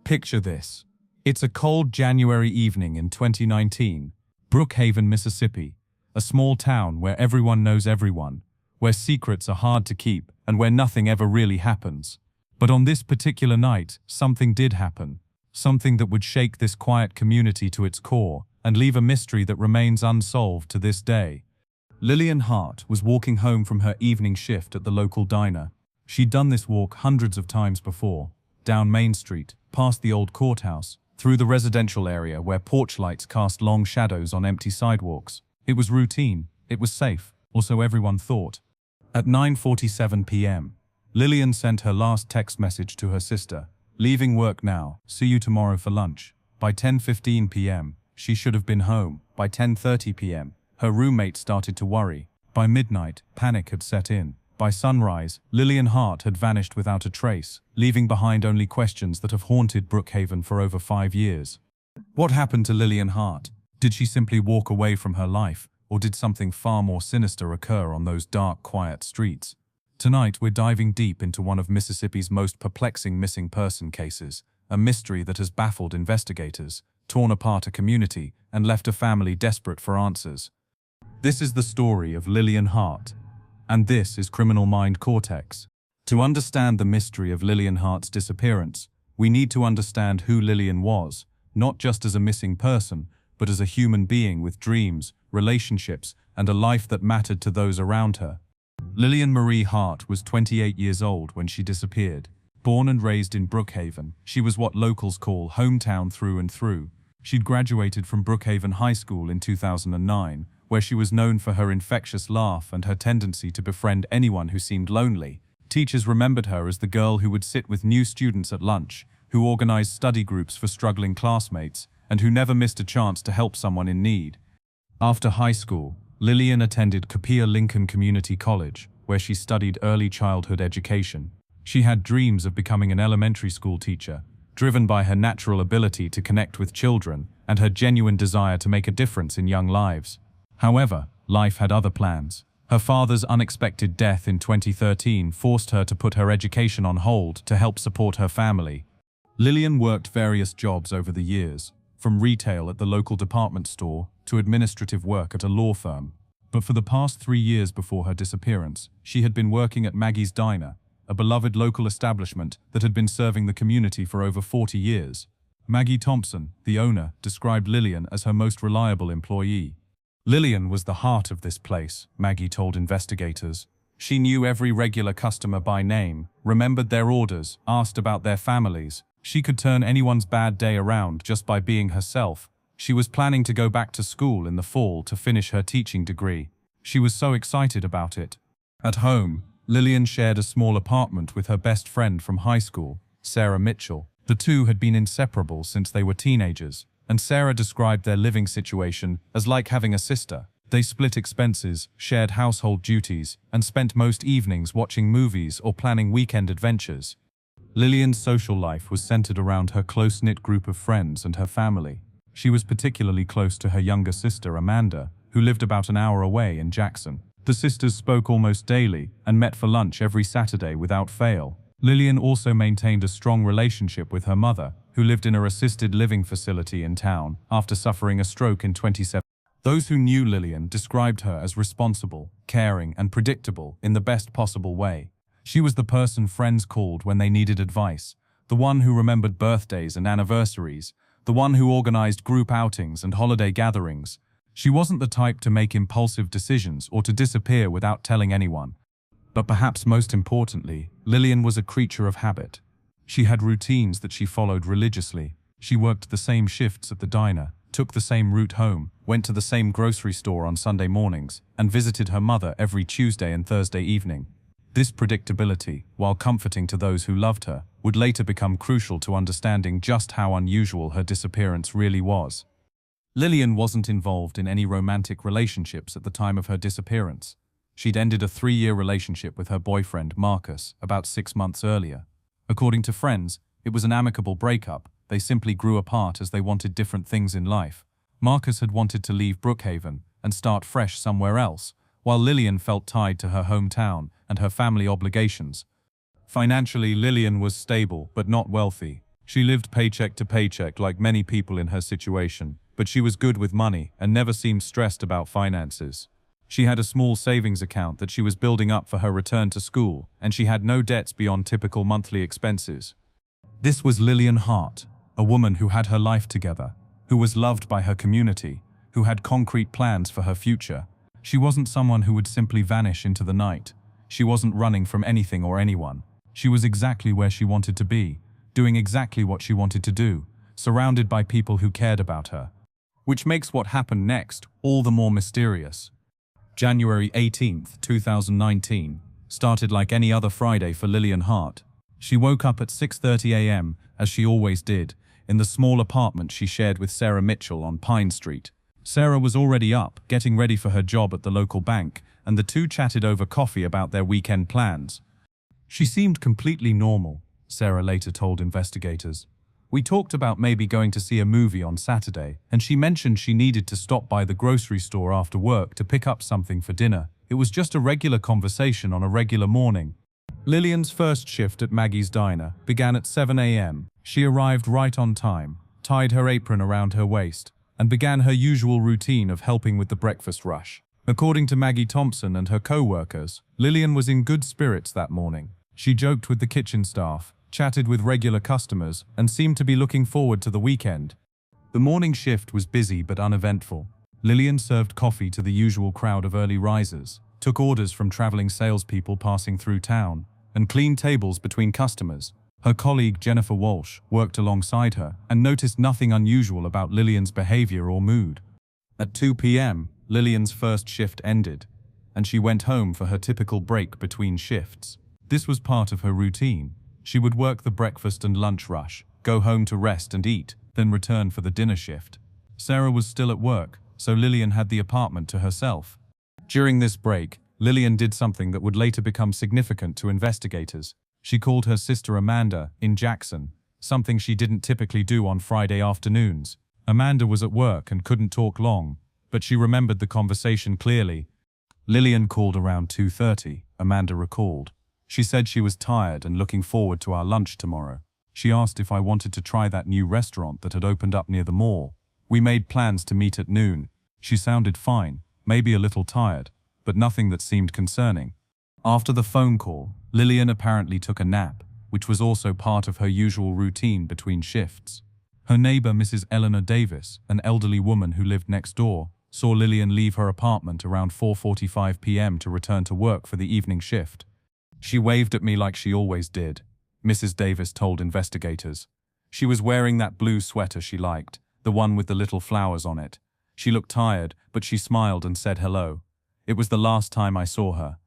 Picture this. It's a cold January evening in 2019, Brookhaven, Mississippi, a small town where everyone knows everyone, where secrets are hard to keep, and where nothing ever really happens. But on this particular night, something did happen. Something that would shake this quiet community to its core and leave a mystery that remains unsolved to this day. Lillian Hart was walking home from her evening shift at the local diner. She'd done this walk hundreds of times before, down Main Street, past the old courthouse, through the residential area where porch lights cast long shadows on empty sidewalks. It was routine, it was safe, or so everyone thought. At 9:47 p.m., Lillian sent her last text message to her sister, "Leaving work now, see you tomorrow for lunch." By 10:15 p.m., she should have been home. By 10:30 p.m., her roommate started to worry. By midnight, panic had set in. By sunrise, Lillian Hart had vanished without a trace, leaving behind only questions that have haunted Brookhaven for over 5 years. What happened to Lillian Hart? Did she simply walk away from her life, or did something far more sinister occur on those dark, quiet streets? Tonight, we're diving deep into one of Mississippi's most perplexing missing person cases, a mystery that has baffled investigators, torn apart a community, and left a family desperate for answers. This is the story of Lillian Hart. And this is Criminal Mind Cortex. To understand the mystery of Lillian Hart's disappearance, we need to understand who Lillian was, not just as a missing person, but as a human being with dreams, relationships, and a life that mattered to those around her. Lillian Marie Hart was 28 years old when she disappeared. Born and raised in Brookhaven, she was what locals call hometown through and through. She'd graduated from Brookhaven High School in 2009, where she was known for her infectious laugh and her tendency to befriend anyone who seemed lonely. Teachers remembered her as the girl who would sit with new students at lunch, who organized study groups for struggling classmates, and who never missed a chance to help someone in need. After high school, Lillian attended Lincoln Community College, where she studied early childhood education. She had dreams of becoming an elementary school teacher, driven by her natural ability to connect with children and her genuine desire to make a difference in young lives. However, life had other plans. Her father's unexpected death in 2013 forced her to put her education on hold to help support her family. Lillian worked various jobs over the years, from retail at the local department store to administrative work at a law firm. But for the past 3 years before her disappearance, she had been working at Maggie's Diner, a beloved local establishment that had been serving the community for over 40 years. Maggie Thompson, the owner, described Lillian as her most reliable employee. Lillian was the heart of this place, Maggie told investigators. She knew every regular customer by name, remembered their orders, asked about their families. She could turn anyone's bad day around just by being herself. She was planning to go back to school in the fall to finish her teaching degree. She was so excited about it. At home, Lillian shared a small apartment with her best friend from high school, Sarah Mitchell. The two had been inseparable since they were teenagers, and Sarah described their living situation as like having a sister. They split expenses, shared household duties, and spent most evenings watching movies or planning weekend adventures. Lillian's social life was centered around her close-knit group of friends and her family. She was particularly close to her younger sister, Amanda, who lived about an hour away in Jackson. The sisters spoke almost daily and met for lunch every Saturday without fail. Lillian also maintained a strong relationship with her mother, who lived in a assisted living facility in town after suffering a stroke in 2017. Those who knew Lillian described her as responsible, caring, and predictable in the best possible way. She was the person friends called when they needed advice, the one who remembered birthdays and anniversaries, the one who organized group outings and holiday gatherings. She wasn't the type to make impulsive decisions or to disappear without telling anyone. But perhaps most importantly, Lillian was a creature of habit. She had routines that she followed religiously. She worked the same shifts at the diner, took the same route home, went to the same grocery store on Sunday mornings, and visited her mother every Tuesday and Thursday evening. This predictability, while comforting to those who loved her, would later become crucial to understanding just how unusual her disappearance really was. Lillian wasn't involved in any romantic relationships at the time of her disappearance. She'd ended a 3-year relationship with her boyfriend, Marcus, about 6 months earlier. According to friends, it was an amicable breakup. They simply grew apart as they wanted different things in life. Marcus had wanted to leave Brookhaven and start fresh somewhere else, while Lillian felt tied to her hometown and her family obligations. Financially, Lillian was stable but not wealthy. She lived paycheck to paycheck like many people in her situation, but she was good with money and never seemed stressed about finances. She had a small savings account that she was building up for her return to school, and she had no debts beyond typical monthly expenses. This was Lillian Hart, a woman who had her life together, who was loved by her community, who had concrete plans for her future. She wasn't someone who would simply vanish into the night. She wasn't running from anything or anyone. She was exactly where she wanted to be, doing exactly what she wanted to do, surrounded by people who cared about her. Which makes what happened next all the more mysterious. January 18th, 2019, started like any other Friday for Lillian Hart. She woke up at 6:30 a.m., as she always did, in the small apartment she shared with Sarah Mitchell on Pine Street. Sarah was already up, getting ready for her job at the local bank, and the two chatted over coffee about their weekend plans. She seemed completely normal, Sarah later told investigators. We talked about maybe going to see a movie on Saturday, and she mentioned she needed to stop by the grocery store after work to pick up something for dinner. It was just a regular conversation on a regular morning. Lillian's first shift at Maggie's diner began at 7 a.m. She arrived right on time, tied her apron around her waist, and began her usual routine of helping with the breakfast rush. According to Maggie Thompson and her co-workers, Lillian was in good spirits that morning. She joked with the kitchen staff, chatted with regular customers, and seemed to be looking forward to the weekend. The morning shift was busy but uneventful. Lillian served coffee to the usual crowd of early risers, took orders from traveling salespeople passing through town, and cleaned tables between customers. Her colleague Jennifer Walsh worked alongside her and noticed nothing unusual about Lillian's behavior or mood. At 2 p.m., Lillian's first shift ended, and she went home for her typical break between shifts. This was part of her routine. She would work the breakfast and lunch rush, go home to rest and eat, then return for the dinner shift. Sarah was still at work, so Lillian had the apartment to herself. During this break, Lillian did something that would later become significant to investigators. She called her sister Amanda in Jackson, something she didn't typically do on Friday afternoons. Amanda was at work and couldn't talk long, but she remembered the conversation clearly. Lillian called around 2:30, Amanda recalled. She said she was tired and looking forward to our lunch tomorrow. She asked if I wanted to try that new restaurant that had opened up near the mall. We made plans to meet at noon. She sounded fine, maybe a little tired, but nothing that seemed concerning. After the phone call, Lillian apparently took a nap, which was also part of her usual routine between shifts. Her neighbor, Mrs. Eleanor Davis, an elderly woman who lived next door, saw Lillian leave her apartment around 4:45 p.m. to return to work for the evening shift. She waved at me like she always did, Mrs. Davis told investigators. She was wearing that blue sweater she liked, the one with the little flowers on it. She looked tired, but she smiled and said hello. It was the last time I saw her.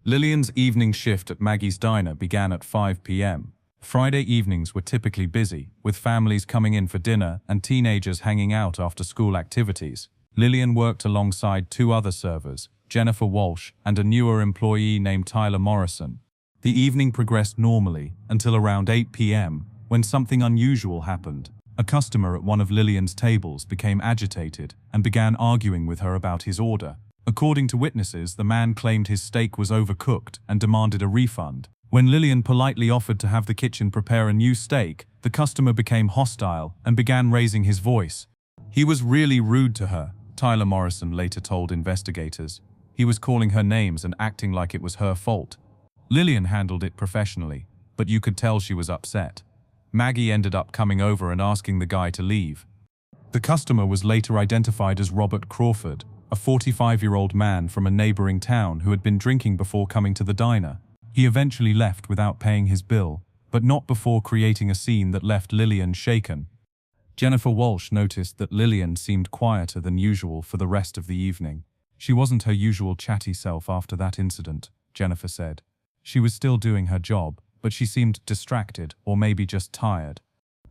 Lillian's evening shift at Maggie's diner began at 5 p.m. Friday evenings were typically busy, with families coming in for dinner and teenagers hanging out after school activities. Lillian worked alongside two other servers, Jennifer Walsh and a newer employee named Tyler Morrison. The evening progressed normally until around 8 p.m., when something unusual happened. A customer at one of Lillian's tables became agitated and began arguing with her about his order. According to witnesses, the man claimed his steak was overcooked and demanded a refund. When Lillian politely offered to have the kitchen prepare a new steak, the customer became hostile and began raising his voice. He was really rude to her, Tyler Morrison later told investigators. He was calling her names and acting like it was her fault. Lillian handled it professionally, but you could tell she was upset. Maggie ended up coming over and asking the guy to leave. The customer was later identified as Robert Crawford, a 45-year-old man from a neighboring town who had been drinking before coming to the diner. He eventually left without paying his bill, but not before creating a scene that left Lillian shaken. Jennifer Walsh noticed that Lillian seemed quieter than usual for the rest of the evening. She wasn't her usual chatty self after that incident, Jennifer said. She was still doing her job, but she seemed distracted or maybe just tired.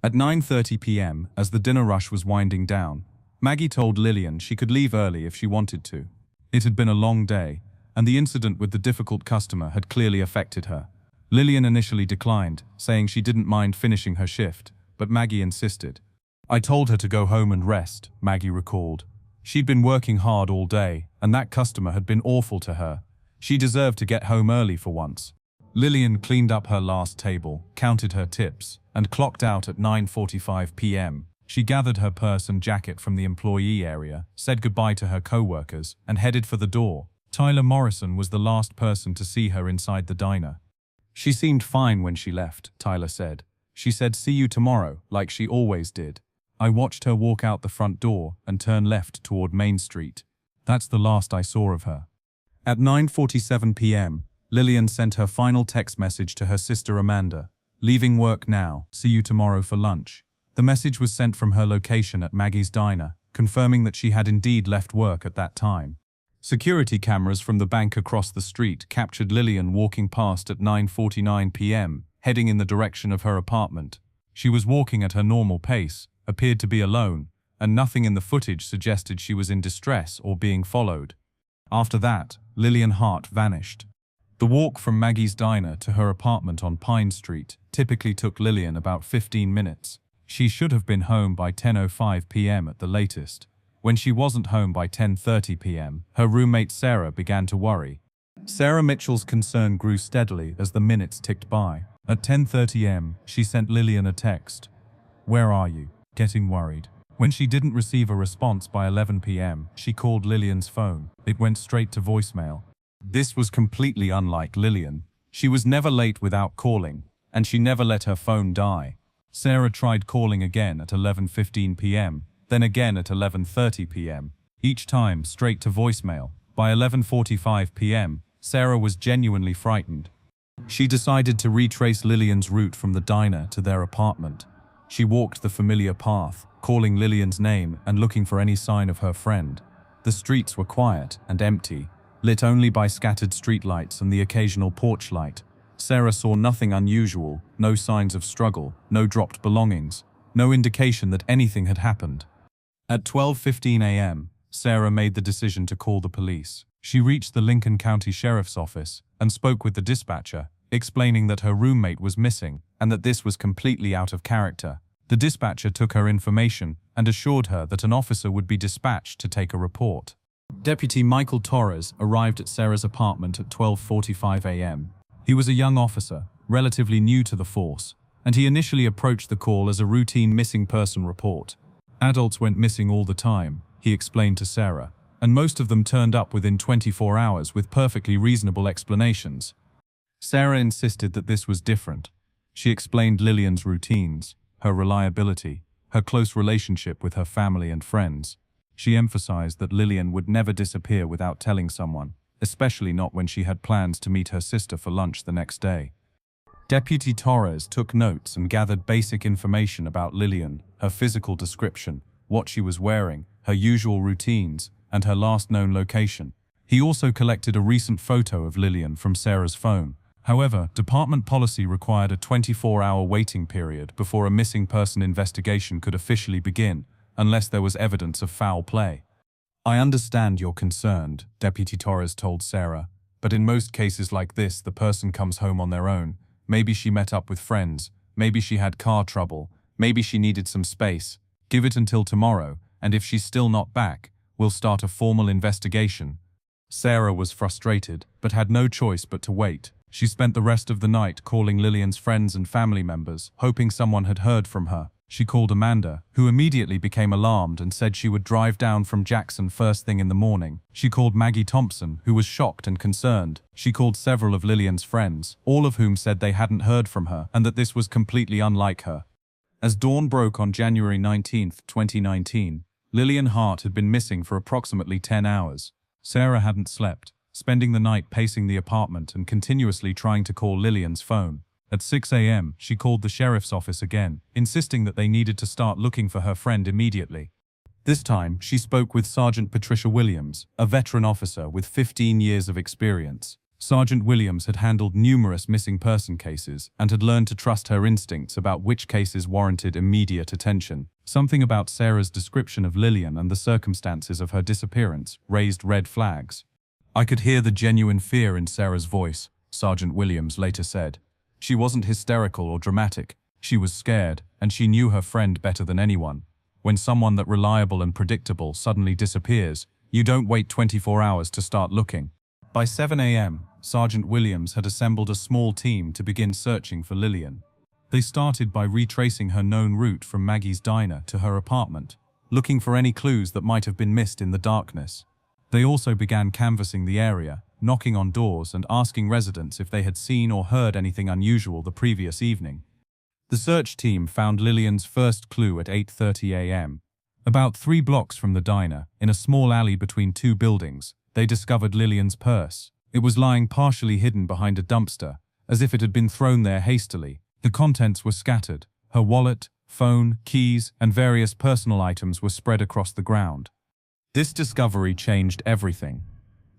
At 9:30 p.m., as the dinner rush was winding down, Maggie told Lillian she could leave early if she wanted to. It had been a long day, and the incident with the difficult customer had clearly affected her. Lillian initially declined, saying she didn't mind finishing her shift, but Maggie insisted. I told her to go home and rest, Maggie recalled. She'd been working hard all day, and that customer had been awful to her. She deserved to get home early for once. Lillian cleaned up her last table, counted her tips, and clocked out at 9:45 p.m. She gathered her purse and jacket from the employee area, said goodbye to her co-workers, and headed for the door. Tyler Morrison was the last person to see her inside the diner. "She seemed fine when she left," Tyler said. "She said, 'See you tomorrow,' like she always did. I watched her walk out the front door and turn left toward Main Street. That's the last I saw of her." At 9:47 p.m., Lillian sent her final text message to her sister Amanda. "Leaving work now, see you tomorrow for lunch." The message was sent from her location at Maggie's diner, confirming that she had indeed left work at that time. Security cameras from the bank across the street captured Lillian walking past at 9:49 p.m., heading in the direction of her apartment. She was walking at her normal pace, appeared to be alone, and nothing in the footage suggested she was in distress or being followed. After that, Lillian Hart vanished. The walk from Maggie's diner to her apartment on Pine Street typically took Lillian about 15 minutes. She should have been home by 10:05 p.m. at the latest. When she wasn't home by 10:30 p.m., her roommate Sarah began to worry. Sarah Mitchell's concern grew steadily as the minutes ticked by. At 10:30 am, she sent Lillian a text. "Where are you? Getting worried." When she didn't receive a response by 11 p.m., she called Lillian's phone. It went straight to voicemail. This was completely unlike Lillian. She was never late without calling, and she never let her phone die. Sarah tried calling again at 11:15 p.m., then again at 11:30 p.m., each time straight to voicemail. By 11:45 p.m., Sarah was genuinely frightened. She decided to retrace Lillian's route from the diner to their apartment. She walked the familiar path, calling Lillian's name and looking for any sign of her friend. The streets were quiet and empty, lit only by scattered streetlights and the occasional porch light. Sarah saw nothing unusual, no signs of struggle, no dropped belongings, no indication that anything had happened. At 12:15 a.m., Sarah made the decision to call the police. She reached the Lincoln County Sheriff's Office and spoke with the dispatcher, explaining that her roommate was missing and that this was completely out of character. The dispatcher took her information and assured her that an officer would be dispatched to take a report. Deputy Michael Torres arrived at Sarah's apartment at 12:45 a.m. He was a young officer, relatively new to the force, and he initially approached the call as a routine missing person report. "Adults went missing all the time," he explained to Sarah, "and most of them turned up within 24 hours with perfectly reasonable explanations." Sarah insisted that this was different. She explained Lillian's routines, her reliability, her close relationship with her family and friends. She emphasized that Lillian would never disappear without telling someone, especially not when she had plans to meet her sister for lunch the next day. Deputy Torres took notes and gathered basic information about Lillian, her physical description, what she was wearing, her usual routines, and her last known location. He also collected a recent photo of Lillian from Sarah's phone. However, department policy required a 24-hour waiting period before a missing person investigation could officially begin, unless there was evidence of foul play. "I understand you're concerned," Deputy Torres told Sarah, "but in most cases like this, the person comes home on their own. Maybe she met up with friends, maybe she had car trouble, maybe she needed some space. Give it until tomorrow, and if she's still not back, we'll start a formal investigation." Sarah was frustrated, but had no choice but to wait. She spent the rest of the night calling Lillian's friends and family members, hoping someone had heard from her. She called Amanda, who immediately became alarmed and said she would drive down from Jackson first thing in the morning. She called Maggie Thompson, who was shocked and concerned. She called several of Lillian's friends, all of whom said they hadn't heard from her and that this was completely unlike her. As dawn broke on January 19, 2019, Lillian Hart had been missing for approximately 10 hours. Sarah hadn't slept, spending the night pacing the apartment and continuously trying to call Lillian's phone. At 6 a.m., she called the sheriff's office again, insisting that they needed to start looking for her friend immediately. This time, she spoke with Sergeant Patricia Williams, a veteran officer with 15 years of experience. Sergeant Williams had handled numerous missing person cases and had learned to trust her instincts about which cases warranted immediate attention. Something about Sarah's description of Lillian and the circumstances of her disappearance raised red flags. "I could hear the genuine fear in Sarah's voice," Sergeant Williams later said. "She wasn't hysterical or dramatic. She was scared, and she knew her friend better than anyone. When someone that reliable and predictable suddenly disappears, you don't wait 24 hours to start looking." By 7 a.m., Sergeant Williams had assembled a small team to begin searching for Lillian. They started by retracing her known route from Maggie's diner to her apartment, looking for any clues that might have been missed in the darkness. They also began canvassing the area, knocking on doors and asking residents if they had seen or heard anything unusual the previous evening. The search team found Lillian's first clue at 8:30 a.m. About 3 blocks from the diner, in a small alley between 2 buildings, they discovered Lillian's purse. It was lying partially hidden behind a dumpster, as if it had been thrown there hastily. The contents were scattered. Her wallet, phone, keys, and various personal items were spread across the ground. This discovery changed everything.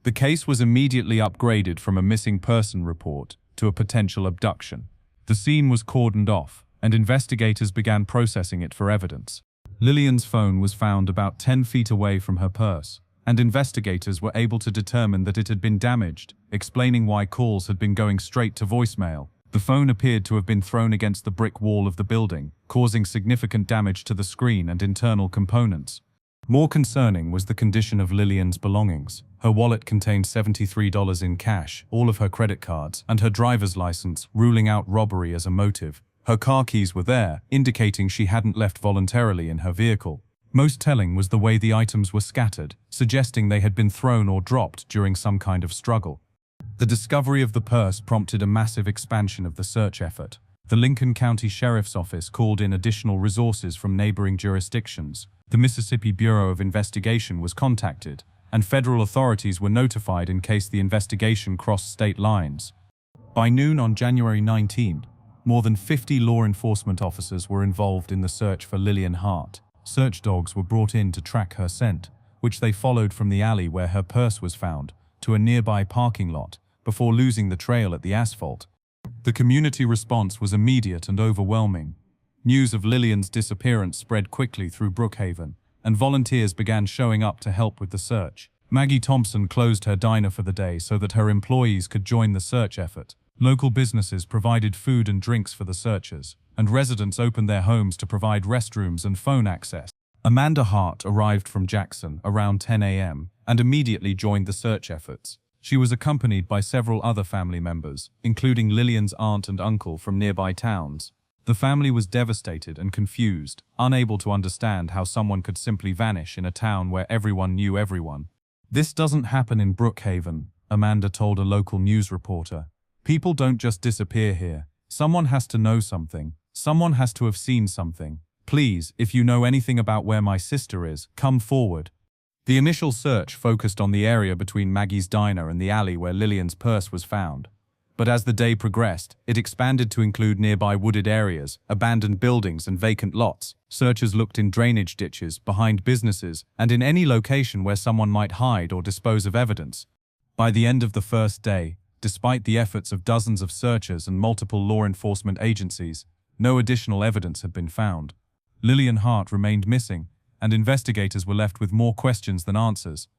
The case was immediately upgraded from a missing person report to a potential abduction. The scene was cordoned off, and investigators began processing it for evidence. Lillian's phone was found about 10 feet away from her purse, and investigators were able to determine that it had been damaged, explaining why calls had been going straight to voicemail. The phone appeared to have been thrown against the brick wall of the building, causing significant damage to the screen and internal components. More concerning was the condition of Lillian's belongings. Her wallet contained $73 in cash, all of her credit cards, and her driver's license, ruling out robbery as a motive. Her car keys were there, indicating she hadn't left voluntarily in her vehicle. Most telling was the way the items were scattered, suggesting they had been thrown or dropped during some kind of struggle. The discovery of the purse prompted a massive expansion of the search effort. The Lincoln County Sheriff's Office called in additional resources from neighboring jurisdictions. The Mississippi Bureau of Investigation was contacted, and federal authorities were notified in case the investigation crossed state lines. By noon on January 19, more than 50 law enforcement officers were involved in the search for Lillian Hart. Search dogs were brought in to track her scent, which they followed from the alley where her purse was found, to a nearby parking lot, before losing the trail at the asphalt. The community response was immediate and overwhelming. News of Lillian's disappearance spread quickly through Brookhaven, and volunteers began showing up to help with the search. Maggie Thompson closed her diner for the day so that her employees could join the search effort. Local businesses provided food and drinks for the searchers, and residents opened their homes to provide restrooms and phone access. Amanda Hart arrived from Jackson around 10 a.m. and immediately joined the search efforts. She was accompanied by several other family members, including Lillian's aunt and uncle from nearby towns. The family was devastated and confused, unable to understand how someone could simply vanish in a town where everyone knew everyone. "This doesn't happen in Brookhaven," Amanda told a local news reporter. "People don't just disappear here. Someone has to know something. Someone has to have seen something. Please, if you know anything about where my sister is, come forward." The initial search focused on the area between Maggie's diner and the alley where Lillian's purse was found. But as the day progressed, it expanded to include nearby wooded areas, abandoned buildings and vacant lots. Searchers looked in drainage ditches, behind businesses, and in any location where someone might hide or dispose of evidence. By the end of the first day, despite the efforts of dozens of searchers and multiple law enforcement agencies, no additional evidence had been found. Lillian Hart remained missing, and investigators were left with more questions than answers.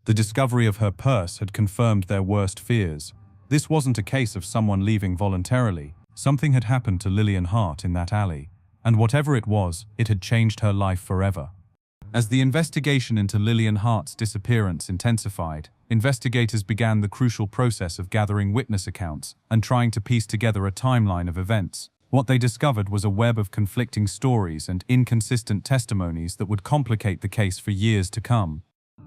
The discovery of her purse had confirmed their worst fears. This wasn't a case of someone leaving voluntarily. Something had happened to Lillian Hart in that alley, and whatever it was, it had changed her life forever. As the investigation into Lillian Hart's disappearance intensified, investigators began the crucial process of gathering witness accounts and trying to piece together a timeline of events. What they discovered was a web of conflicting stories and inconsistent testimonies that would complicate the case for years to come.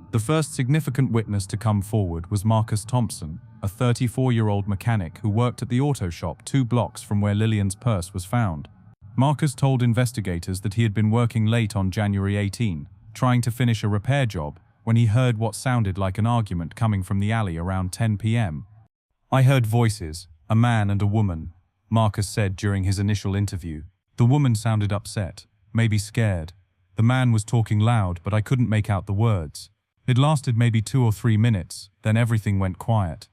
The first significant witness to come forward was Marcus Thompson, a 34-year-old mechanic who worked at the auto shop 2 blocks from where Lillian's purse was found. Marcus told investigators that he had been working late on January 18, trying to finish a repair job, when he heard what sounded like an argument coming from the alley around 10 p.m. "I heard voices, a man and a woman," Marcus said during his initial interview. "The woman sounded upset, maybe scared. The man was talking loud, but I couldn't make out the words. It lasted maybe 2 or 3 minutes, then everything went quiet."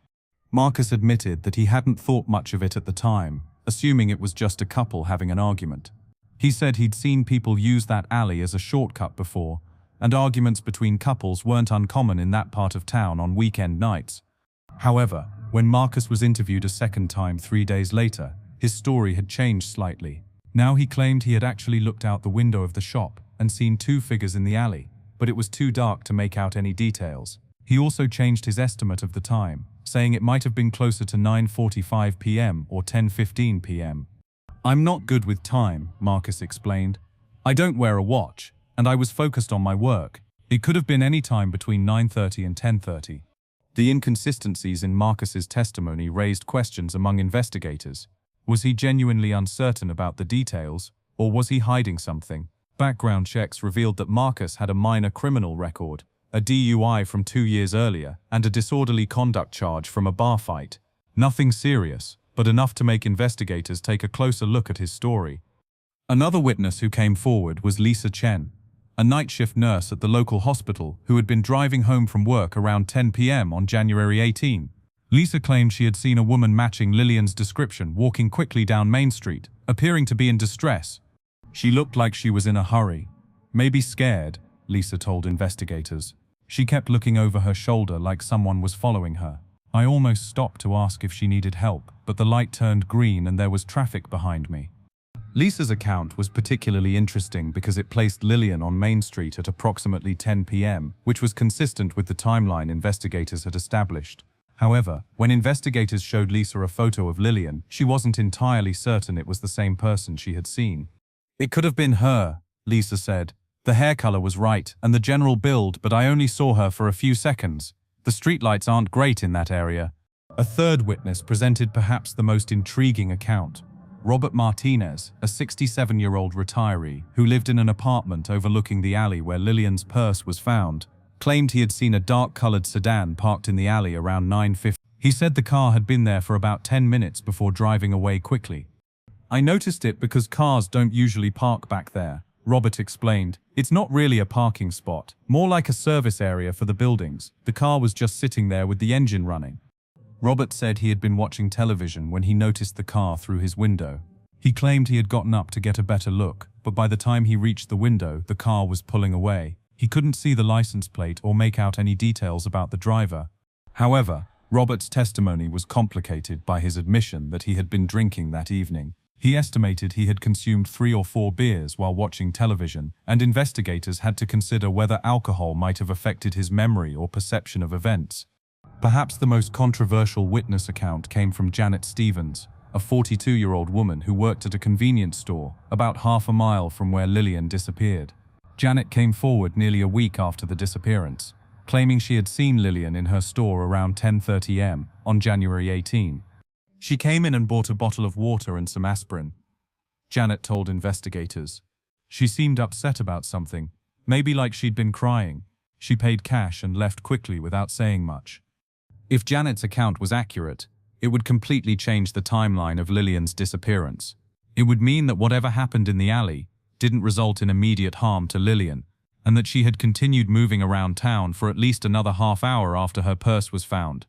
Marcus admitted that he hadn't thought much of it at the time, assuming it was just a couple having an argument. He said he'd seen people use that alley as a shortcut before, and arguments between couples weren't uncommon in that part of town on weekend nights. However, when Marcus was interviewed a second time 3 days later, his story had changed slightly. Now he claimed he had actually looked out the window of the shop and seen 2 figures in the alley, but it was too dark to make out any details. He also changed his estimate of the time, saying it might have been closer to 9:45 p.m. or 10:15 p.m. "I'm not good with time," Marcus explained. "I don't wear a watch, and I was focused on my work. It could have been any time between 9:30 and 10:30. The inconsistencies in Marcus's testimony raised questions among investigators. Was he genuinely uncertain about the details, or was he hiding something? Background checks revealed that Marcus had a minor criminal record, a DUI from 2 years earlier, and a disorderly conduct charge from a bar fight. Nothing serious, but enough to make investigators take a closer look at his story. Another witness who came forward was Lisa Chen, a night shift nurse at the local hospital who had been driving home from work around 10 p.m. on January 18. Lisa claimed she had seen a woman matching Lillian's description walking quickly down Main Street, appearing to be in distress. She looked like she was in a hurry. Maybe scared, Lisa told investigators. She kept looking over her shoulder like someone was following her. I almost stopped to ask if she needed help, but the light turned green and there was traffic behind me. Lisa's account was particularly interesting because it placed Lillian on Main Street at approximately 10 p.m., which was consistent with the timeline investigators had established. However, when investigators showed Lisa a photo of Lillian, she wasn't entirely certain it was the same person she had seen. "It could have been her," Lisa said. "The hair color was right and the general build, but I only saw her for a few seconds. The streetlights aren't great in that area." A third witness presented perhaps the most intriguing account. Robert Martinez, a 67-year-old retiree who lived in an apartment overlooking the alley where Lillian's purse was found, claimed he had seen a dark-colored sedan parked in the alley around 9:50. He said the car had been there for about 10 minutes before driving away quickly. "I noticed it because cars don't usually park back there," Robert explained. "It's not really a parking spot, more like a service area for the buildings. The car was just sitting there with the engine running." Robert said he had been watching television when he noticed the car through his window. He claimed he had gotten up to get a better look, but by the time he reached the window, the car was pulling away. He couldn't see the license plate or make out any details about the driver. However, Robert's testimony was complicated by his admission that he had been drinking that evening. He estimated he had consumed 3 or 4 beers while watching television, and investigators had to consider whether alcohol might have affected his memory or perception of events. Perhaps the most controversial witness account came from Janet Stevens, a 42-year-old woman who worked at a convenience store about half a mile from where Lillian disappeared. Janet came forward nearly a week after the disappearance, claiming she had seen Lillian in her store around 10:30 am on January 18. She came in and bought a bottle of water and some aspirin. Janet told investigators. She seemed upset about something, maybe like she'd been crying. She paid cash and left quickly without saying much. If Janet's account was accurate, it would completely change the timeline of Lillian's disappearance. It would mean that whatever happened in the alley didn't result in immediate harm to Lillian, and that she had continued moving around town for at least another half hour after her purse was found.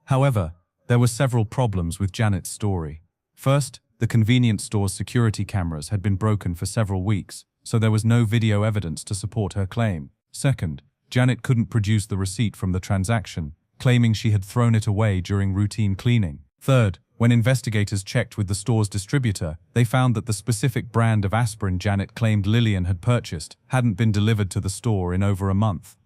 However, there were several problems with Janet's story. First, the convenience store's security cameras had been broken for several weeks, so there was no video evidence to support her claim. Second, Janet couldn't produce the receipt from the transaction, claiming she had thrown it away during routine cleaning. Third, when investigators checked with the store's distributor, they found that the specific brand of aspirin Janet claimed Lillian had purchased hadn't been delivered to the store in over a month.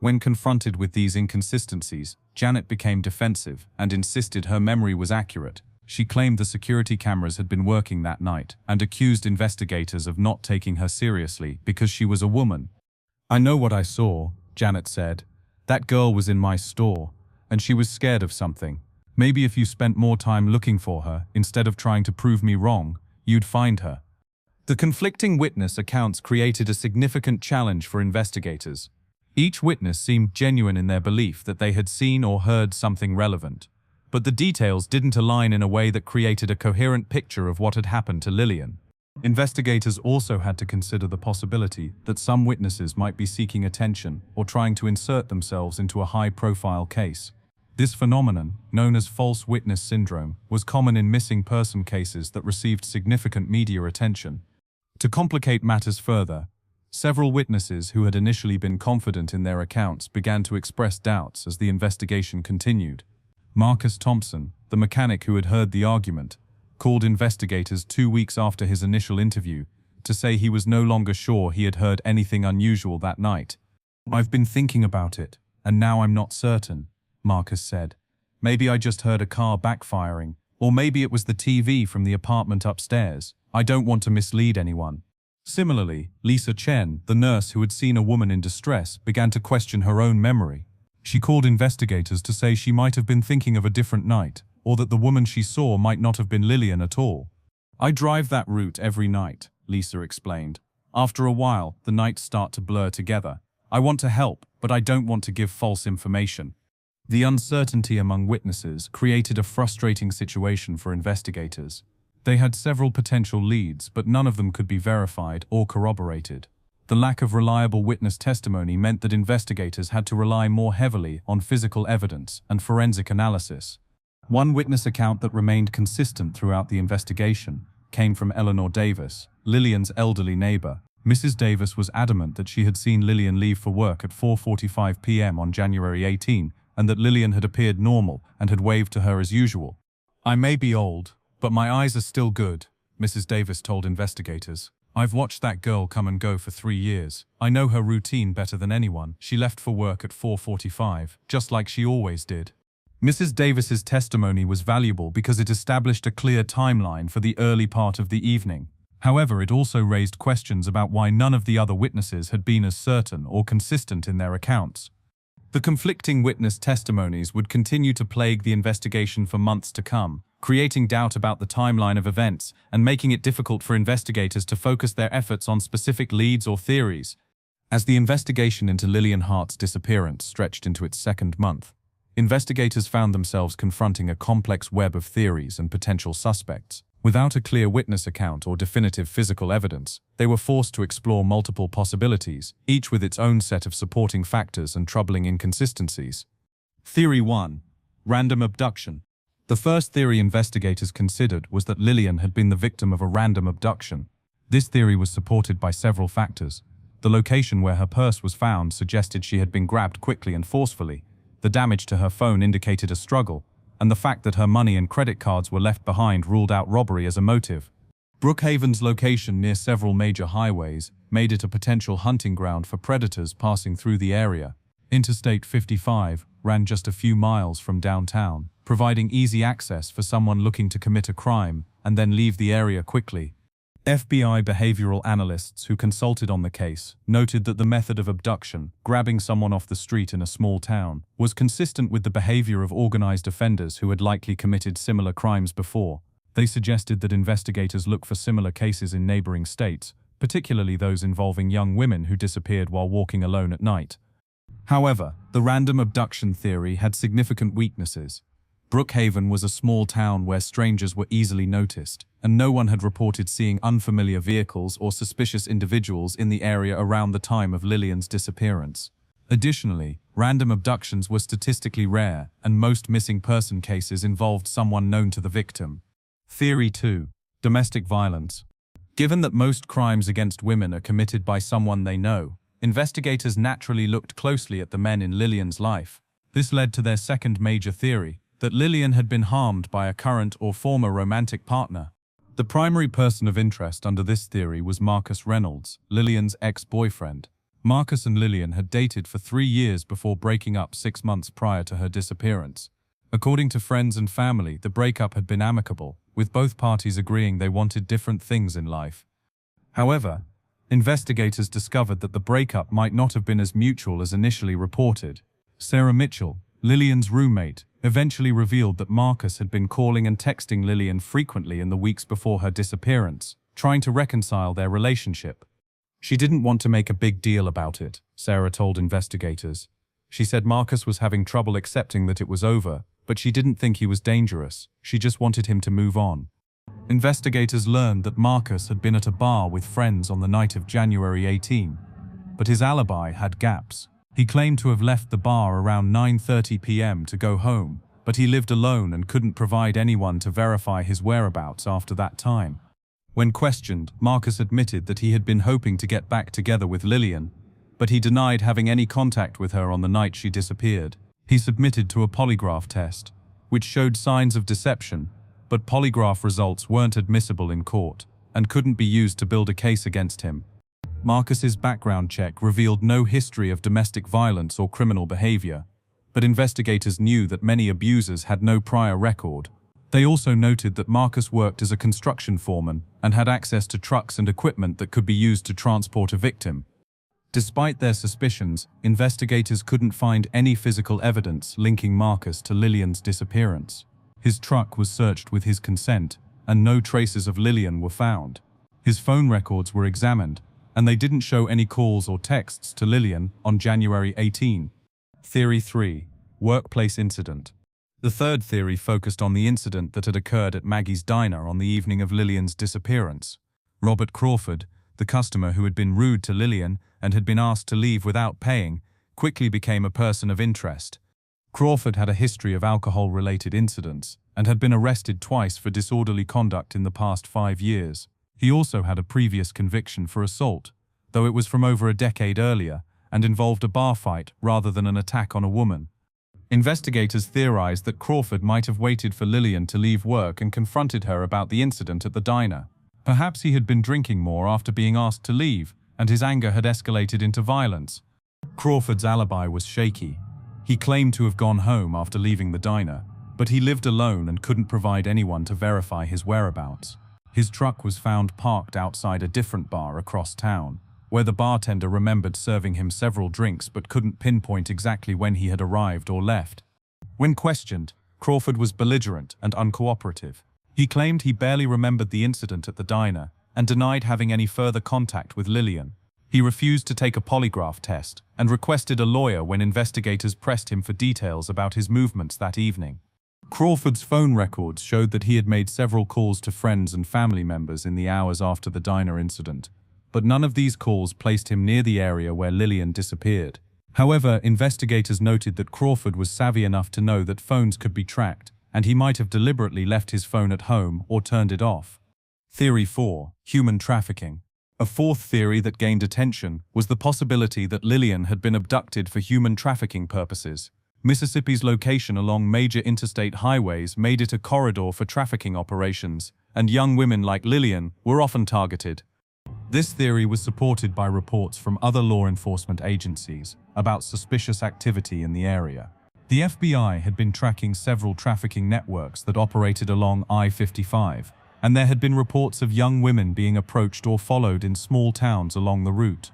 When confronted with these inconsistencies, Janet became defensive and insisted her memory was accurate. She claimed the security cameras had been working that night and accused investigators of not taking her seriously because she was a woman. "I know what I saw," Janet said. "That girl was in my store, and she was scared of something. Maybe if you spent more time looking for her, instead of trying to prove me wrong, you'd find her." The conflicting witness accounts created a significant challenge for investigators. Each witness seemed genuine in their belief that they had seen or heard something relevant, but the details didn't align in a way that created a coherent picture of what had happened to Lillian. Investigators also had to consider the possibility that some witnesses might be seeking attention or trying to insert themselves into a high-profile case. This phenomenon, known as false witness syndrome, was common in missing person cases that received significant media attention. To complicate matters further, several witnesses who had initially been confident in their accounts began to express doubts as the investigation continued. Marcus Thompson, the mechanic who had heard the argument, called investigators 2 weeks after his initial interview to say he was no longer sure he had heard anything unusual that night. "I've been thinking about it," and now I'm not certain, Marcus said. Maybe I just heard a car backfiring, or maybe it was the TV from the apartment upstairs. I don't want to mislead anyone. Similarly, Lisa Chen, the nurse who had seen a woman in distress, began to question her own memory. She called investigators to say she might have been thinking of a different night, or that the woman she saw might not have been Lillian at all. I drive that route every night, Lisa explained. After a while, the nights start to blur together. I want to help, but I don't want to give false information. The uncertainty among witnesses created a frustrating situation for investigators. They had several potential leads, but none of them could be verified or corroborated. The lack of reliable witness testimony meant that investigators had to rely more heavily on physical evidence and forensic analysis. One witness account that remained consistent throughout the investigation came from Eleanor Davis, Lillian's elderly neighbor. Mrs. Davis was adamant that she had seen Lillian leave for work at 4:45 p.m. on January 18, and that Lillian had appeared normal and had waved to her as usual. I may be old, but my eyes are still good, Mrs. Davis told investigators. I've watched that girl come and go for 3 years. I know her routine better than anyone. She left for work at 4:45, just like she always did. Mrs. Davis's testimony was valuable because it established a clear timeline for the early part of the evening. However, it also raised questions about why none of the other witnesses had been as certain or consistent in their accounts. The conflicting witness testimonies would continue to plague the investigation for months to come, creating doubt about the timeline of events and making it difficult for investigators to focus their efforts on specific leads or theories. As the investigation into Lillian Hart's disappearance stretched into its second month, investigators found themselves confronting a complex web of theories and potential suspects. Without a clear witness account or definitive physical evidence, they were forced to explore multiple possibilities, each with its own set of supporting factors and troubling inconsistencies. Theory 1. Random abduction. The first theory investigators considered was that Lillian had been the victim of a random abduction. This theory was supported by several factors. The location where her purse was found suggested she had been grabbed quickly and forcefully. The damage to her phone indicated a struggle, and the fact that her money and credit cards were left behind ruled out robbery as a motive. Brookhaven's location near several major highways made it a potential hunting ground for predators passing through the area. Interstate 55 ran just a few miles from downtown, providing easy access for someone looking to commit a crime and then leave the area quickly. FBI behavioral analysts who consulted on the case noted that the method of abduction, grabbing someone off the street in a small town, was consistent with the behavior of organized offenders who had likely committed similar crimes before. They suggested that investigators look for similar cases in neighboring states, particularly those involving young women who disappeared while walking alone at night. However, the random abduction theory had significant weaknesses. Brookhaven was a small town where strangers were easily noticed, and no one had reported seeing unfamiliar vehicles or suspicious individuals in the area around the time of Lillian's disappearance. Additionally, random abductions were statistically rare, and most missing person cases involved someone known to the victim. Theory 2. Domestic violence. Given that most crimes against women are committed by someone they know, investigators naturally looked closely at the men in Lillian's life. This led to their second major theory, that Lillian had been harmed by a current or former romantic partner. The primary person of interest under this theory was Marcus Reynolds, Lillian's ex-boyfriend. Marcus and Lillian had dated for 3 years before breaking up 6 months prior to her disappearance. According to friends and family, the breakup had been amicable, with both parties agreeing they wanted different things in life. However, investigators discovered that the breakup might not have been as mutual as initially reported. Sarah Mitchell, Lillian's roommate, eventually revealed that Marcus had been calling and texting Lillian frequently in the weeks before her disappearance, trying to reconcile their relationship. She didn't want to make a big deal about it, Sarah told investigators. She said Marcus was having trouble accepting that it was over, but she didn't think he was dangerous. She just wanted him to move on. Investigators learned that Marcus had been at a bar with friends on the night of January 18, but his alibi had gaps. He claimed to have left the bar around 9:30 p.m. to go home, but he lived alone and couldn't provide anyone to verify his whereabouts after that time. When questioned, Marcus admitted that he had been hoping to get back together with Lillian, but he denied having any contact with her on the night she disappeared. He submitted to a polygraph test, which showed signs of deception, but polygraph results weren't admissible in court and couldn't be used to build a case against him. Marcus's background check revealed no history of domestic violence or criminal behavior, but investigators knew that many abusers had no prior record. They also noted that Marcus worked as a construction foreman and had access to trucks and equipment that could be used to transport a victim. Despite their suspicions, investigators couldn't find any physical evidence linking Marcus to Lillian's disappearance. His truck was searched with his consent, and no traces of Lillian were found. His phone records were examined, and they didn't show any calls or texts to Lillian on January 18. Theory 3. Workplace incident. The third theory focused on the incident that had occurred at Maggie's diner on the evening of Lillian's disappearance. Robert Crawford, the customer who had been rude to Lillian and had been asked to leave without paying, quickly became a person of interest. Crawford had a history of alcohol-related incidents and had been arrested twice for disorderly conduct in the past 5 years. He also had a previous conviction for assault, though it was from over a decade earlier and involved a bar fight rather than an attack on a woman. Investigators theorized that Crawford might have waited for Lillian to leave work and confronted her about the incident at the diner. Perhaps he had been drinking more after being asked to leave, and his anger had escalated into violence. Crawford's alibi was shaky. He claimed to have gone home after leaving the diner, but he lived alone and couldn't provide anyone to verify his whereabouts. His truck was found parked outside a different bar across town, where the bartender remembered serving him several drinks but couldn't pinpoint exactly when he had arrived or left. When questioned, Crawford was belligerent and uncooperative. He claimed he barely remembered the incident at the diner and denied having any further contact with Lillian. He refused to take a polygraph test and requested a lawyer when investigators pressed him for details about his movements that evening. Crawford's phone records showed that he had made several calls to friends and family members in the hours after the diner incident, but none of these calls placed him near the area where Lillian disappeared. However, investigators noted that Crawford was savvy enough to know that phones could be tracked, and he might have deliberately left his phone at home or turned it off. Theory 4. Human trafficking. A fourth theory that gained attention was the possibility that Lillian had been abducted for human trafficking purposes. Mississippi's location along major interstate highways made it a corridor for trafficking operations, and young women like Lillian were often targeted. This theory was supported by reports from other law enforcement agencies about suspicious activity in the area. The FBI had been tracking several trafficking networks that operated along I-55, and there had been reports of young women being approached or followed in small towns along the route.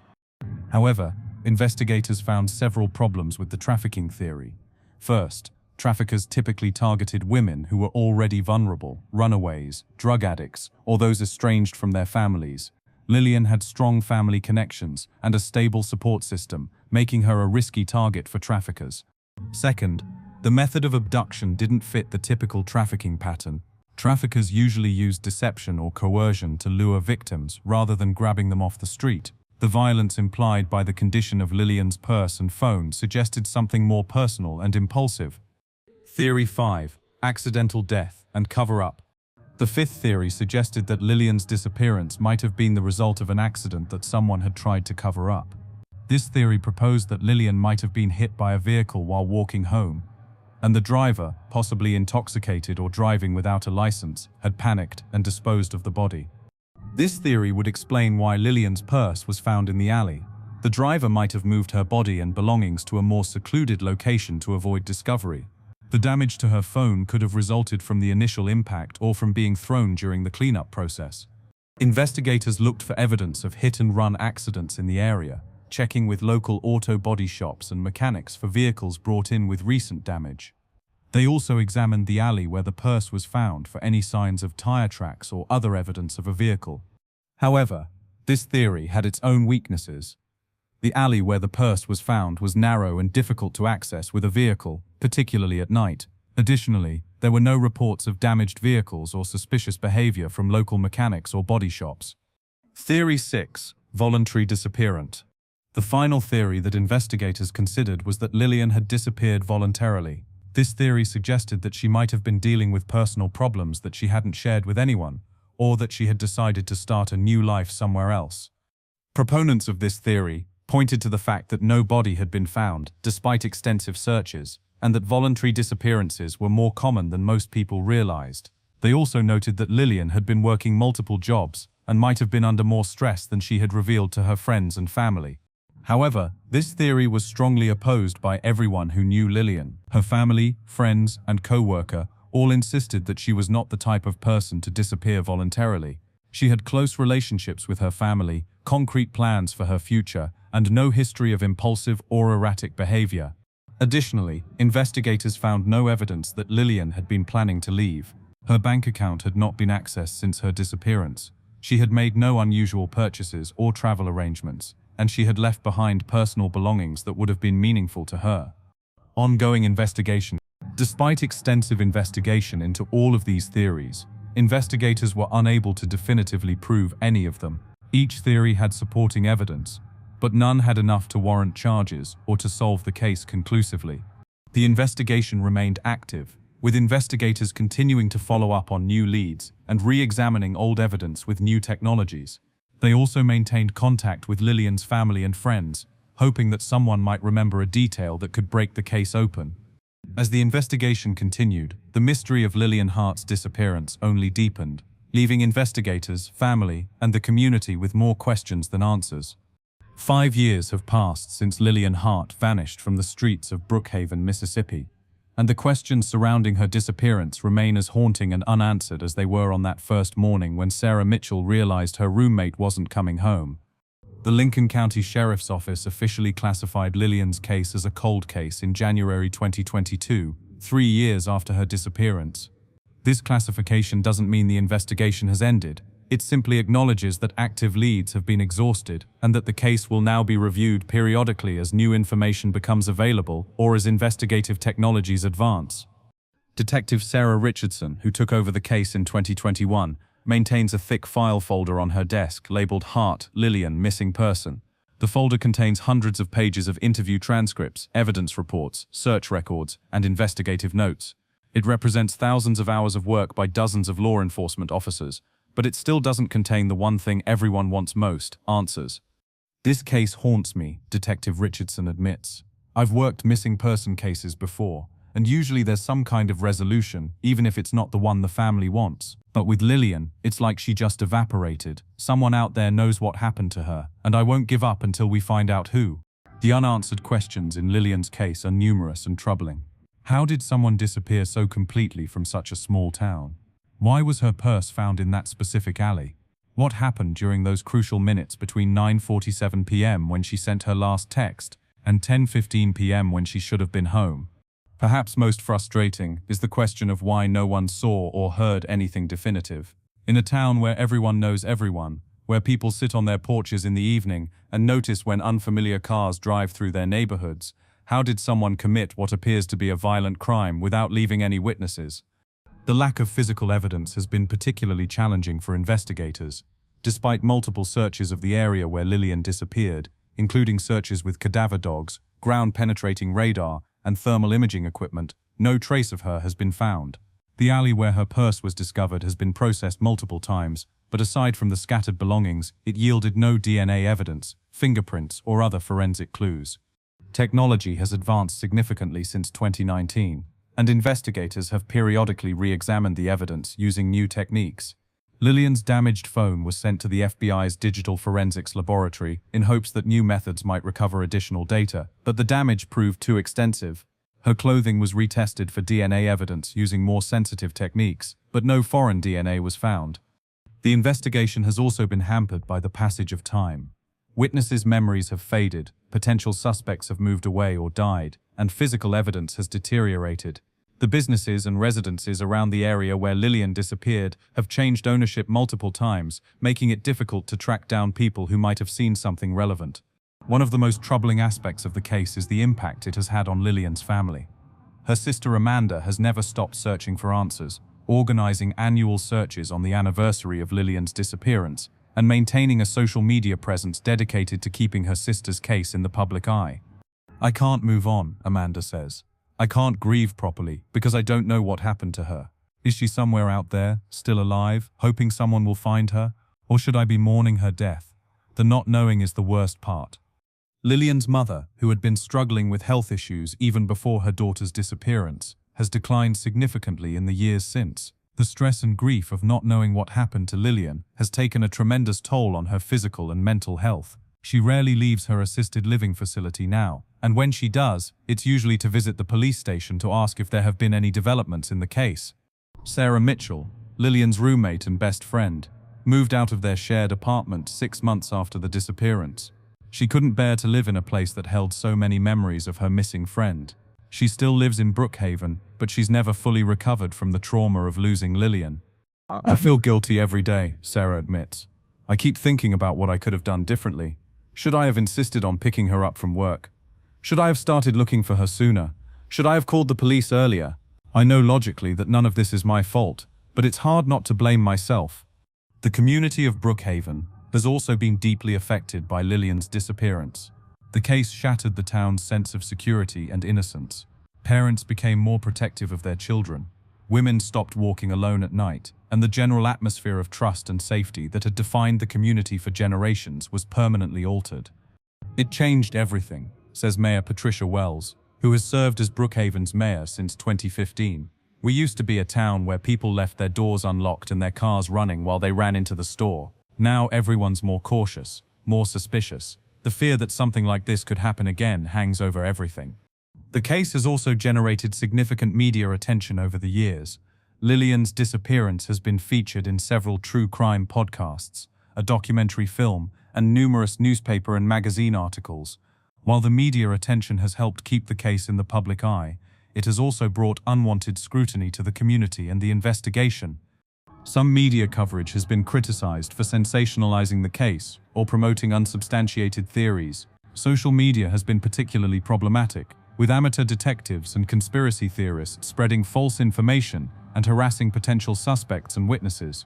However, investigators found several problems with the trafficking theory. First, traffickers typically targeted women who were already vulnerable, runaways, drug addicts, or those estranged from their families. Lillian had strong family connections and a stable support system, making her a risky target for traffickers. Second, the method of abduction didn't fit the typical trafficking pattern. Traffickers usually used deception or coercion to lure victims rather than grabbing them off the street. The violence implied by the condition of Lillian's purse and phone suggested something more personal and impulsive. Theory 5. Accidental death and cover-up. The fifth theory suggested that Lillian's disappearance might have been the result of an accident that someone had tried to cover up. This theory proposed that Lillian might have been hit by a vehicle while walking home, and the driver, possibly intoxicated or driving without a license, had panicked and disposed of the body. This theory would explain why Lillian's purse was found in the alley. The driver might have moved her body and belongings to a more secluded location to avoid discovery. The damage to her phone could have resulted from the initial impact or from being thrown during the cleanup process. Investigators looked for evidence of hit-and-run accidents in the area, checking with local auto body shops and mechanics for vehicles brought in with recent damage. They also examined the alley where the purse was found for any signs of tire tracks or other evidence of a vehicle. However, this theory had its own weaknesses. The alley where the purse was found was narrow and difficult to access with a vehicle, particularly at night. Additionally, there were no reports of damaged vehicles or suspicious behavior from local mechanics or body shops. Theory 6. Voluntary disappearance. The final theory that investigators considered was that Lillian had disappeared voluntarily. This theory suggested that she might have been dealing with personal problems that she hadn't shared with anyone, or that she had decided to start a new life somewhere else. Proponents of this theory pointed to the fact that no body had been found, despite extensive searches, and that voluntary disappearances were more common than most people realized. They also noted that Lillian had been working multiple jobs and might have been under more stress than she had revealed to her friends and family. However, this theory was strongly opposed by everyone who knew Lillian. Her family, friends, and co-worker all insisted that she was not the type of person to disappear voluntarily. She had close relationships with her family, concrete plans for her future, and no history of impulsive or erratic behavior. Additionally, investigators found no evidence that Lillian had been planning to leave. Her bank account had not been accessed since her disappearance. She had made no unusual purchases or travel arrangements, and she had left behind personal belongings that would have been meaningful to her. Ongoing investigation. Despite extensive investigation into all of these theories, investigators were unable to definitively prove any of them. Each theory had supporting evidence, but none had enough to warrant charges or to solve the case conclusively. The investigation remained active, with investigators continuing to follow up on new leads and re-examining old evidence with new technologies. They also maintained contact with Lillian's family and friends, hoping that someone might remember a detail that could break the case open. As the investigation continued, the mystery of Lillian Hart's disappearance only deepened, leaving investigators, family, and the community with more questions than answers. 5 years have passed since Lillian Hart vanished from the streets of Brookhaven, Mississippi, and the questions surrounding her disappearance remain as haunting and unanswered as they were on that first morning when Sarah Mitchell realized her roommate wasn't coming home. The Lincoln County Sheriff's Office officially classified Lillian's case as a cold case in January 2022, 3 years after her disappearance. This classification doesn't mean the investigation has ended. It simply acknowledges that active leads have been exhausted and that the case will now be reviewed periodically as new information becomes available or as investigative technologies advance. Detective Sarah Richardson, who took over the case in 2021, maintains a thick file folder on her desk labeled Hart, Lillian, Missing Person. The folder contains hundreds of pages of interview transcripts, evidence reports, search records, and investigative notes. It represents thousands of hours of work by dozens of law enforcement officers, but it still doesn't contain the one thing everyone wants most: answers. This case haunts me, Detective Richardson admits. I've worked missing person cases before, and usually there's some kind of resolution, even if it's not the one the family wants. But with Lillian, it's like she just evaporated. Someone out there knows what happened to her, and I won't give up until we find out who. The unanswered questions in Lillian's case are numerous and troubling. How did someone disappear so completely from such a small town? Why was her purse found in that specific alley? What happened during those crucial minutes between 9:47 p.m. when she sent her last text and 10:15 p.m. when she should have been home? Perhaps most frustrating is the question of why no one saw or heard anything definitive. In a town where everyone knows everyone, where people sit on their porches in the evening and notice when unfamiliar cars drive through their neighborhoods, how did someone commit what appears to be a violent crime without leaving any witnesses? The lack of physical evidence has been particularly challenging for investigators. Despite multiple searches of the area where Lillian disappeared, including searches with cadaver dogs, ground-penetrating radar, and thermal imaging equipment, no trace of her has been found. The alley where her purse was discovered has been processed multiple times, but aside from the scattered belongings, it yielded no DNA evidence, fingerprints, or other forensic clues. Technology has advanced significantly since 2019. And investigators have periodically re-examined the evidence using new techniques. Lillian's damaged phone was sent to the FBI's Digital Forensics Laboratory in hopes that new methods might recover additional data, but the damage proved too extensive. Her clothing was retested for DNA evidence using more sensitive techniques, but no foreign DNA was found. The investigation has also been hampered by the passage of time. Witnesses' memories have faded, potential suspects have moved away or died, and physical evidence has deteriorated. The businesses and residences around the area where Lillian disappeared have changed ownership multiple times, making it difficult to track down people who might have seen something relevant. One of the most troubling aspects of the case is the impact it has had on Lillian's family. Her sister Amanda has never stopped searching for answers, organizing annual searches on the anniversary of Lillian's disappearance, and maintaining a social media presence dedicated to keeping her sister's case in the public eye. I can't move on, Amanda says. I can't grieve properly because I don't know what happened to her. Is she somewhere out there, still alive, hoping someone will find her? Or should I be mourning her death? The not knowing is the worst part. Lillian's mother, who had been struggling with health issues even before her daughter's disappearance, has declined significantly in the years since. The stress and grief of not knowing what happened to Lillian has taken a tremendous toll on her physical and mental health. She rarely leaves her assisted living facility now, and when she does, it's usually to visit the police station to ask if there have been any developments in the case. Sarah Mitchell, Lillian's roommate and best friend, moved out of their shared apartment 6 months after the disappearance. She couldn't bear to live in a place that held so many memories of her missing friend. She still lives in Brookhaven, but she's never fully recovered from the trauma of losing Lillian. I feel guilty every day, Sarah admits. I keep thinking about what I could have done differently. Should I have insisted on picking her up from work? Should I have started looking for her sooner? Should I have called the police earlier? I know logically that none of this is my fault, but it's hard not to blame myself. The community of Brookhaven has also been deeply affected by Lillian's disappearance. The case shattered the town's sense of security and innocence. Parents became more protective of their children. Women stopped walking alone at night, and the general atmosphere of trust and safety that had defined the community for generations was permanently altered. It changed everything, says Mayor Patricia Wells, who has served as Brookhaven's mayor since 2015. We used to be a town where people left their doors unlocked and their cars running while they ran into the store. Now everyone's more cautious, more suspicious. The fear that something like this could happen again hangs over everything. The case has also generated significant media attention over the years. Lillian's disappearance has been featured in several true crime podcasts, a documentary film, and numerous newspaper and magazine articles. While the media attention has helped keep the case in the public eye, it has also brought unwanted scrutiny to the community and the investigation. Some media coverage has been criticized for sensationalizing the case or promoting unsubstantiated theories. Social media has been particularly problematic, with amateur detectives and conspiracy theorists spreading false information and harassing potential suspects and witnesses.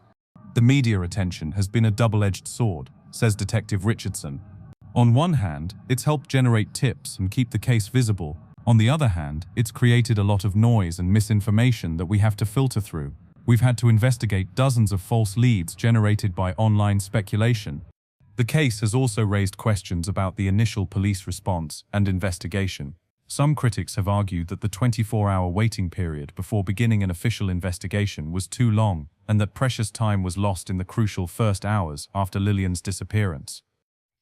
The media attention has been a double-edged sword, says Detective Richardson. On one hand, it's helped generate tips and keep the case visible. On the other hand, it's created a lot of noise and misinformation that we have to filter through. We've had to investigate dozens of false leads generated by online speculation. The case has also raised questions about the initial police response and investigation. Some critics have argued that the 24-hour waiting period before beginning an official investigation was too long, and that precious time was lost in the crucial first hours after Lillian's disappearance.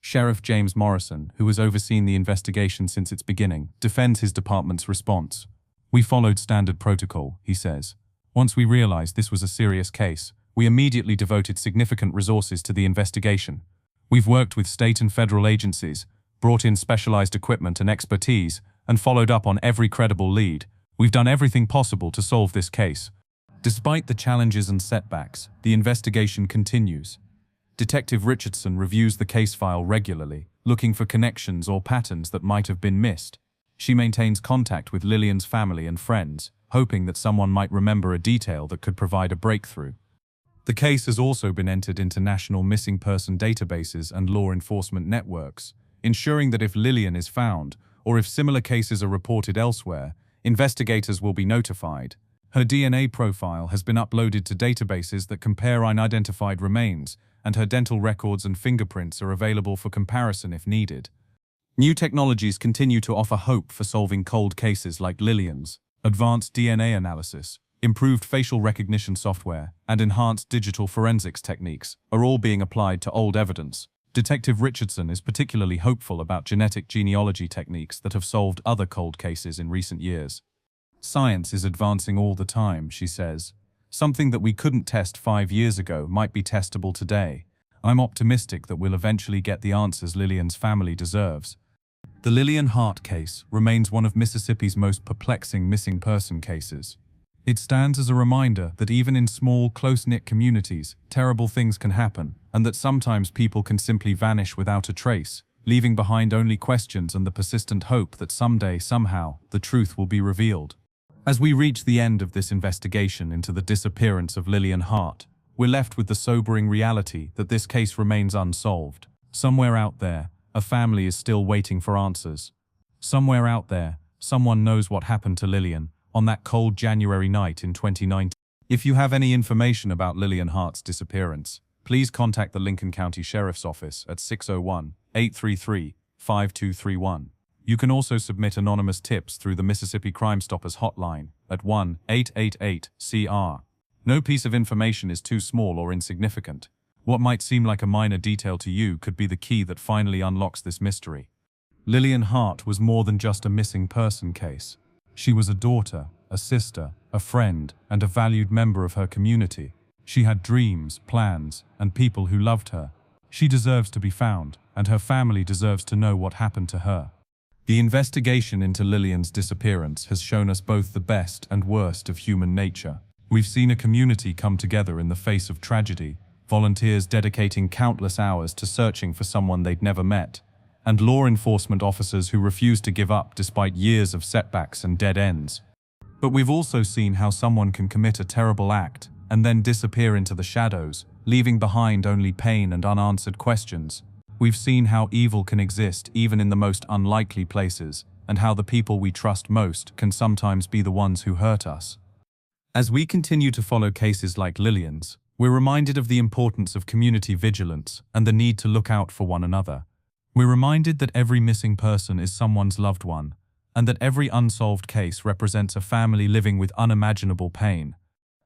Sheriff James Morrison, who has overseen the investigation since its beginning, defends his department's response. "We followed standard protocol," he says. "Once we realized this was a serious case, we immediately devoted significant resources to the investigation. We've worked with state and federal agencies, brought in specialized equipment and expertise, and followed up on every credible lead. We've done everything possible to solve this case." Despite the challenges and setbacks, the investigation continues. Detective Richardson reviews the case file regularly, looking for connections or patterns that might have been missed. She maintains contact with Lillian's family and friends, hoping that someone might remember a detail that could provide a breakthrough. The case has also been entered into national missing person databases and law enforcement networks, ensuring that if Lillian is found, or if similar cases are reported elsewhere, investigators will be notified. Her DNA profile has been uploaded to databases that compare unidentified remains, and her dental records and fingerprints are available for comparison if needed. New technologies continue to offer hope for solving cold cases like Lillian's. Advanced DNA analysis, improved facial recognition software, and enhanced digital forensics techniques are all being applied to old evidence. Detective Richardson is particularly hopeful about genetic genealogy techniques that have solved other cold cases in recent years. "Science is advancing all the time," she says. "Something that we couldn't test 5 years ago might be testable today. I'm optimistic that we'll eventually get the answers Lillian's family deserves." The Lillian Hart case remains one of Mississippi's most perplexing missing person cases. It stands as a reminder that even in small, close-knit communities, terrible things can happen, and that sometimes people can simply vanish without a trace, leaving behind only questions and the persistent hope that someday, somehow, the truth will be revealed. As we reach the end of this investigation into the disappearance of Lillian Hart, we're left with the sobering reality that this case remains unsolved. Somewhere out there, a family is still waiting for answers. Somewhere out there, someone knows what happened to Lillian on that cold January night in 2019. If you have any information about Lillian Hart's disappearance, please contact the Lincoln County Sheriff's Office at 601-833-5231. You can also submit anonymous tips through the Mississippi Crime Stoppers hotline at 1-888-CR. No piece of information is too small or insignificant. What might seem like a minor detail to you could be the key that finally unlocks this mystery. Lillian Hart was more than just a missing person case. She was a daughter, a sister, a friend, and a valued member of her community. She had dreams, plans, and people who loved her. She deserves to be found, and her family deserves to know what happened to her. The investigation into Lillian's disappearance has shown us both the best and worst of human nature. We've seen a community come together in the face of tragedy, volunteers dedicating countless hours to searching for someone they'd never met, and law enforcement officers who refuse to give up despite years of setbacks and dead ends. But we've also seen how someone can commit a terrible act and then disappear into the shadows, leaving behind only pain and unanswered questions. We've seen how evil can exist even in the most unlikely places, and how the people we trust most can sometimes be the ones who hurt us. As we continue to follow cases like Lillian's, we're reminded of the importance of community vigilance and the need to look out for one another. We're reminded that every missing person is someone's loved one, and that every unsolved case represents a family living with unimaginable pain.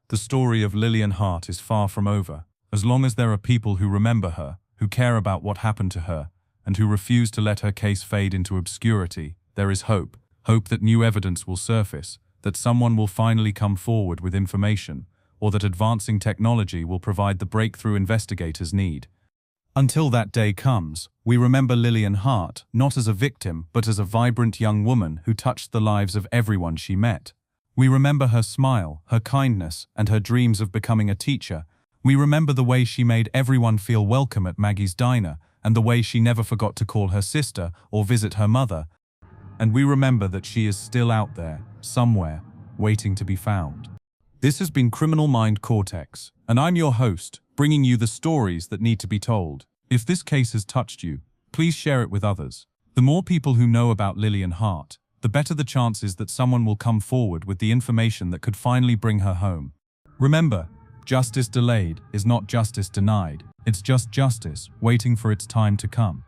The story of Lillian Hart is far from over. As long as there are people who remember her, who care about what happened to her, and who refuse to let her case fade into obscurity, there is hope. Hope that new evidence will surface, that someone will finally come forward with information, or that advancing technology will provide the breakthrough investigators need. Until that day comes, we remember Lillian Hart not as a victim but as a vibrant young woman who touched the lives of everyone she met. We remember her smile, her kindness, and her dreams of becoming a teacher. We remember the way she made everyone feel welcome at Maggie's diner, and the way she never forgot to call her sister or visit her mother. And we remember that she is still out there, somewhere, waiting to be found. This has been Criminal Mind Cortex, and I'm your host, bringing you the stories that need to be told. If this case has touched you, please share it with others. The more people who know about Lillian Hart, the better the chances that someone will come forward with the information that could finally bring her home. Remember, justice delayed is not justice denied. It's just justice waiting for its time to come.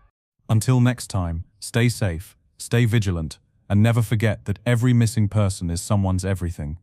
Until next time, stay safe, stay vigilant, and never forget that every missing person is someone's everything.